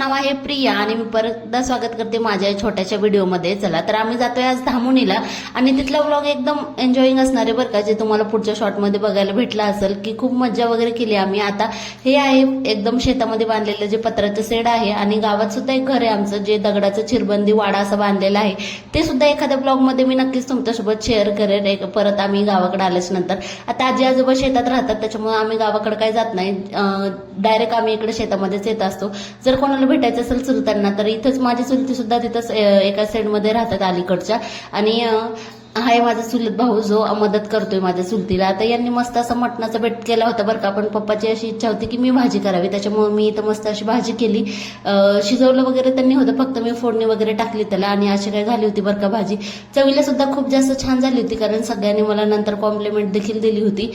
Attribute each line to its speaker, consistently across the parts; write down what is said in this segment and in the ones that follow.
Speaker 1: नाव आहे प्रिया आणि मी परत स्वागत करते माझ्या छोट्याशा व्हिडिओमध्ये. चला तर आम्ही जातोय आज धामणीला आणि तिथला व्लॉग एकदम एन्जॉईंग असणार आहे बरं का, जे तुम्हाला पुढच्या शॉर्टमध्ये बघायला भेटला असेल की खूप मज्जा वगैरे केली आम्ही. आता हे आहे एकदम शेतामध्ये बांधलेलं जे पत्राचं शेड आहे आणि गावात सुद्धा एक घर आहे आमचं, जे दगडाचं चिरबंदी वाडा असं बांधलेलं आहे. ते सुद्धा एखाद्या ब्लॉगमध्ये मी नक्कीच तुमच्यासोबत शेअर करेन परत आम्ही गावाकडे आल्याच नंतर. आता आजी आजोबा शेतात राहतात त्याच्यामुळे आम्ही गावाकडे काही जात नाही, डायरेक्ट आम्ही इकडे शेतामध्येच येत असतो. जर कोणाला भेटायचं असेल चुलत्यांना तर इथंच माझी चुलती सुद्धा तिथंच एका साईडमध्ये राहतात अलीकडच्या. आणि हाय माझा चुलत भाऊ जो मदत करतोय माझ्या चुलतीला. आता यांनी मस्त असं मटणाचा बेट केला होता बरं का, पण पप्पाची अशी इच्छा होती की मी भाजी करावी, त्याच्यामुळे मी इथं मस्त अशी भाजी केली. शिजवलं वगैरे त्यांनी होतं, फक्त मी फोडणी वगैरे टाकली त्याला आणि अशी काय झाली होती बरं का भाजी. चवीला सुद्धा खूप जास्त छान झाली होती, कारण सगळ्यांनी मला नंतर कॉम्प्लिमेंट देखील दिली होती.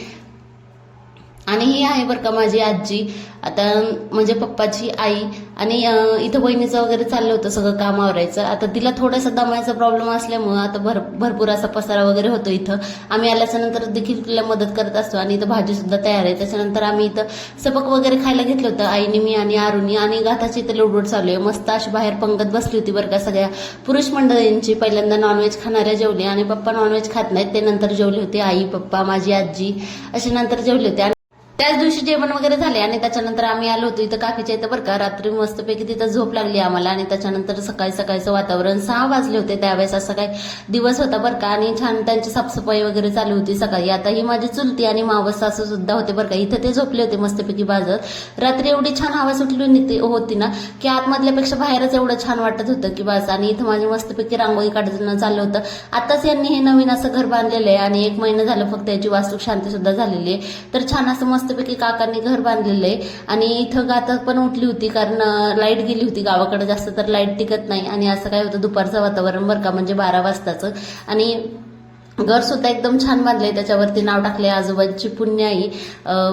Speaker 1: आणि ही आहे बरं का माझी आजी, आता म्हणजे पप्पाची आई. आणि इथं बहिणीचं वगैरे चाललं होतं सगळं काम आवरायचं. आता तिला थोडासा दमायचा प्रॉब्लेम असल्यामुळं आता भरपूर असा पसारा वगैरे होतो इथं. आम्ही आल्याच्या नंतर देखील तिला मदत करत असतो आणि इथं भाजी सुद्धा तयार आहे. त्याच्यानंतर आम्ही इथं सबक वगैरे खायला घेतलं होतं आईने, मी आणि आरुनी. आणि गाथाची इथं लुडबुड चालू आहे. मस्त अशी बाहेर पंगत बसली होती बरं का, सगळ्या पुरुष मंडळींची. पहिल्यांदा नॉनव्हेज खाणाऱ्या जेवले आणि पप्पा नॉनव्हेज खात नाहीत, ते नंतर जेवले होते. आई पप्पा माझी आजी असे नंतर जेवले होते. त्याच दिवशी जेवण वगैरे झाले आणि त्याच्यानंतर आम्ही आलो होतो इथं काकीच्या इथं बरं का. रात्री मस्तपैकी तिथं झोप लागली आम्हाला आणि त्याच्यानंतर सकाळचं वातावरण 6 वाजले होते त्यावेळेस, असा काय दिवस होता बरं का. आणि छान त्यांची साफसफाई वगैरे चालू होती सकाळी. आता ही माझी चुलती आणि मावस सासू सुद्धा होते बरं का, इथं ते झोपले होते मस्तपैकी बाजत. रात्री एवढी छान हवा सुटली होती ना की आतमधल्यापेक्षा बाहेरच एवढं छान वाटत होतं की बस. आणि इथं माझी मस्तपैकी रांगोळी काढणं चाललं होतं. आताच यांनी हे नवीन असं घर बांधलेलं आहे आणि 1 महिना झालं फक्त याची वास्तू शांती सुद्धा झालेली आहे. तर छान असं मस्तपैकी काकांनी घर बांधलेलं आहे. आणि इथं गाथा पण उठली होती कारण लाईट गेली होती. गावाकडे जास्त तर लाईट टिकत नाही आणि असं काय होतं दुपारचं वातावरण बरं का, म्हणजे 12 वाजताचं. आणि घर सुद्धा एकदम छान बांधलंय, त्याच्यावरती नाव टाकले आजोबांची पुण्याई.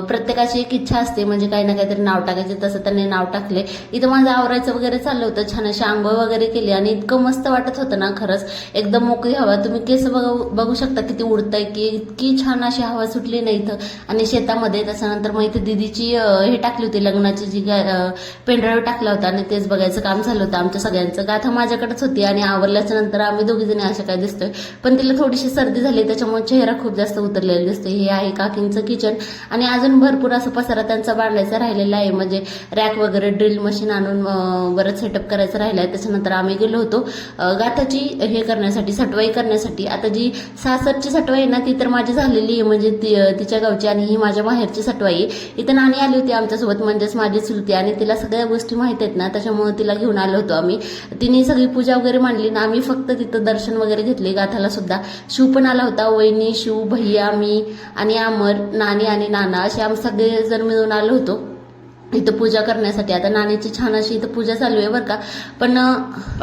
Speaker 1: प्रत्येकाची एक इच्छा असते म्हणजे काही ना काहीतरी नाव टाकायचे, तसं त्यांनी नाव टाकले. इथं माझं आवरायचं वगैरे चाललं होतं, छान अशी आंघोळ वगैरे केली आणि इतकं मस्त वाटत होतं ना खरंच, एकदम मोकळी हवा. तुम्ही केस बघू शकता किती उडताय, की इतकी छान अशी हवा सुटली नाही इथं आणि शेतामध्ये. त्याच्यानंतर मग इथे दिदीची हे टाकली होती लग्नाची, जी पेंढराळ टाकला होता आणि तेच बघायचं काम झालं होतं आमच्या सगळ्यांचं. गाथा माझ्याकडेच होती आणि आवरल्याच्या नंतर आम्ही दोघी जणी अशा काय दिसतोय, पण तिला थोडीशी सर्दी झाली त्याच्यामुळे चेहरा खूप जास्त उतरलेला दिसतोय. हे आहे काकींचं किचन आणि अजून भरपूर असं पसारा त्यांचा बांधायचा राहिलेला आहे, म्हणजे रॅक वगैरे ड्रिल मशीन आणून बरंच सेटअप करायचं राहिलं आहे. त्याच्यानंतर आम्ही गेलो होतो गाथाची हे करण्यासाठी, सटवाई करण्यासाठी. आता जी सासरची सटवाई आहे ना ती तर माझी झालेली आहे, म्हणजे तिच्या गावची, आणि ही माझ्या माहेरची सटवाई आहे. इथं नानी आली होती आमच्यासोबत, म्हणजेच माझी चुलती, आणि तिला सगळ्या गोष्टी माहित आहेत ना, त्याच्यामुळे तिला घेऊन आलो होतो आम्ही. तिने सगळी पूजा वगैरे मांडली ना, आम्ही फक्त तिथं दर्शन वगैरे घेतले. गाथाला सुद्धा शिव पण आला होता, वहिनी, शिव, भैया, मी आणि अमर, नानी आणि नाना असे आम्ही सगळेजण मिळून आलो होतो इथं पूजा करण्यासाठी. आता नानीची छान अशी इथं पूजा चालू आहे बरं का, पण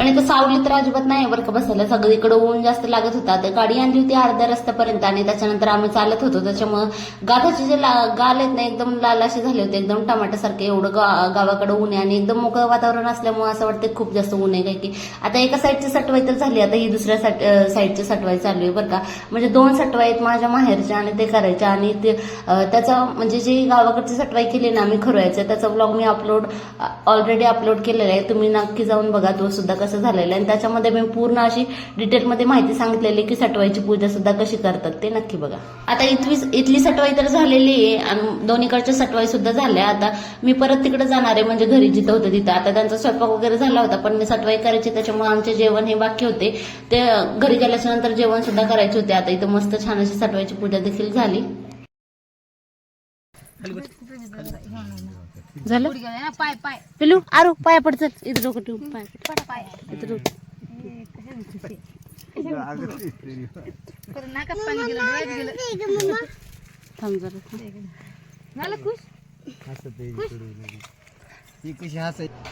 Speaker 1: इथं सावली तर अजिबात नाही बरं का बसायला, सगळीकडे ऊन जास्त लागत होता. तर गाडी आणली होती अर्ध्या रस्त्यापर्यंत आणि त्याच्यानंतर आम्ही चालत होतो, त्याच्यामुळं गाथाचे जे गाल आहेत ना एकदम लाल असे झाले होते, एकदम टमाट्यासारखे. एवढं गावाकडे ऊन आहे आणि एकदम मोकळं वातावरण असल्यामुळे असं वाटतं खूप जास्त ऊन आहे. काय की आता एका साईडची सटवाई तर झाली, आता ही दुसऱ्या साईडची सटवाई चालू आहे बरं का. म्हणजे 2 सटवाई आहेत माझ्या माहेरच्या आणि ते करायच्या. आणि ते त्याचा म्हणजे जी गावाकडची सटवाई केली ना आम्ही खरवायचं, त्याचा ब्लॉग मी ऑलरेडी अपलोड केलेला आहे, तुम्ही नक्की जाऊन बघा तो सुद्धा कसं झालेला आहे. आणि त्याच्यामध्ये मी पूर्ण अशी डिटेलमध्ये माहिती सांगितलेली की सटवाईची पूजा सुद्धा कशी करतात, ते नक्की बघा. आता इथली सटवाई तर झालेली आहे आणि दोन्हीकडच्या सटवाई सुद्धा झाल्या. आता मी परत तिकडे जाणार आहे, म्हणजे घरी जिथं होतं तिथं. आता त्यांचा स्वयंपाक वगैरे झाला होता, पण मी सटवाई करायची त्याच्यामुळे आमचे जेवण हे बाकी होते, ते घरी गेल्याच्या नंतर जेवण सुद्धा करायचे होते. आता इथं मस्त छान अशी सटवाईची पूजा देखील झाली. झालं पिलू आरू पाया पडत इथं डोकं ठेवून पाय इथं थांब जरा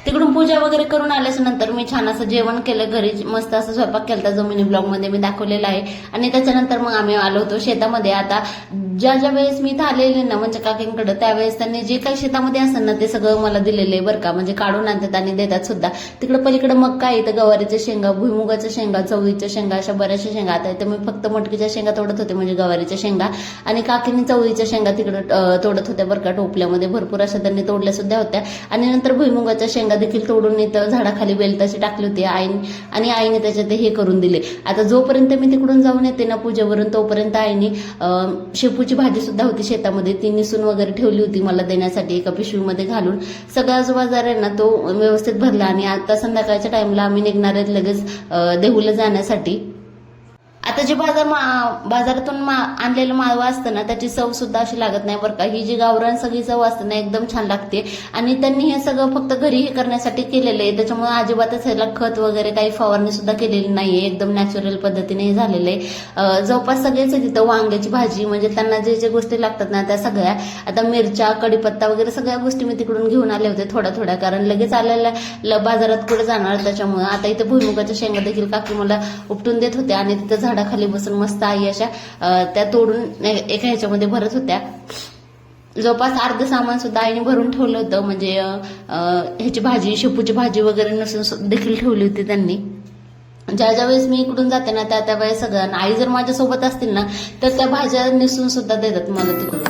Speaker 1: तिकडून पूजा वगैरे करून आल्याच्या नंतर मी छान असं जेवण केलं घरी, मस्त असं स्वयंपाक केला जो मिनी ब्लॉग मध्ये मी दाखवलेला आहे. आणि त्याच्यानंतर मग आम्ही आलो होतो शेतामध्ये. आता ज्या ज्या वेळेस मी इथं आलेले ना म्हणजे काकींकडे, त्यावेळेस त्यांनी जे काही शेतामध्ये असेल ना ते सगळं मला दिलेलं आहे बरं का, म्हणजे काढून आणतात आणि देतात सुद्धा. तिकडे पलीकडे मक्का आहे, इथं गवारीच्या शेंगा, भुईमुगाच्या शेंगा, चवळीच्या शेंगा, अशा बऱ्याचशा शेंगा. आता इथं मी फक्त मटकीच्या शेंगा तोडत होते, म्हणजे गवारीच्या शेंगा, आणि काकींनी चवळीच्या शेंगा तिकडे तोडत होत्या बरं का. टोपल्यामध्ये भरपूर अशा त्यांनी तोडल्या सुद्धा होत्या. आणि नंतर भुईमुगाच्या शेंगा देखील तोडून इथं झाडाखाली बेलताची टाकली होती आणि आईने त्याच्यात हे करून दिले. आता जोपर्यंत मी तिकडून जाऊन येते ना पूजेवरून, तोपर्यंत आईने शेपूची भाजी सुद्धा होती शेतामध्ये, ती निसून वगैरे ठेवली होती मला देण्यासाठी एका पिशवीमध्ये घालून. सगळा जो बाजार आहे ना तो व्यवस्थित भरला. आणि आता संध्याकाळच्या टाइमला आम्ही निघणार आहेत लगेच देहूला जाण्यासाठी. आता जे बाजारातून आणलेलं माळवं असतं ना त्याची चव सुद्धा अशी लागत नाही बरं का. ही जी गावरान सगळी चव असते ना एकदम छान लागते. आणि त्यांनी हे सगळं फक्त घरी हे करण्यासाठी केलेलं आहे, त्याच्यामुळे अजिबातच ह्याला खत वगैरे काही फवारणी सुद्धा केलेली नाहीये, एकदम नॅचरल पद्धतीने हे झालेलं आहे. जवळपास सगळेच तिथं वांग्याची भाजी, म्हणजे त्यांना जे जे गोष्टी लागतात ना त्या सगळ्या, आता मिरच्या, कढीपत्ता वगैरे सगळ्या गोष्टी मी तिकडून घेऊन आले होते थोड्या थोड्या, कारण लगेच आलेल्या बाजारात कुठे जाणार त्याच्यामुळे. आता इथे भुईमुगाच्या शेंगा देखील काकी मला उपटून देत होत्या आणि तिथं झाडाखाली बसून मस्त आई अशा त्या तोडून एका ह्याच्यामध्ये भरत होत्या. जवळपास अर्ध सामान सुद्धा आईने भरून ठेवलं होतं, म्हणजे ह्याची भाजी, शेपूची भाजी वगैरे नसून देखील ठेवली होती त्यांनी. ज्या ज्या वेळेस मी इकडून जाते ना त्या वेळेस सगळ्यांना, आई जर माझ्यासोबत असतील ना तर त्या भाज्या निसून सुद्धा देतात मला तिकडून.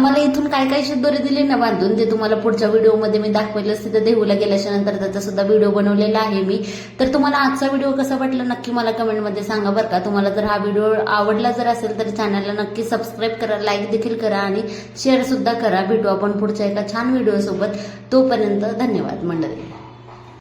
Speaker 1: मला इथून काय काय शिदोरी दिली ना बांधून, ते तुम्हाला पुढच्या व्हिडिओमध्ये मी दाखवेलच. तिथे देहूला गेल्याच्या नंतर त्याचा सुद्धा व्हिडिओ बनवलेला आहे मी. तर तुम्हाला आजचा व्हिडिओ कसा वाटला नक्की मला कमेंटमध्ये सांगा बरं का. तुम्हाला जर हा व्हिडिओ आवडला जर असेल तर चॅनलला नक्की सबस्क्राईब करा, लाईक देखील करा आणि शेअर सुद्धा करा. भेटू आपण पुढच्या एका छान व्हिडिओ सोबत. तोपर्यंत धन्यवाद मंडळी.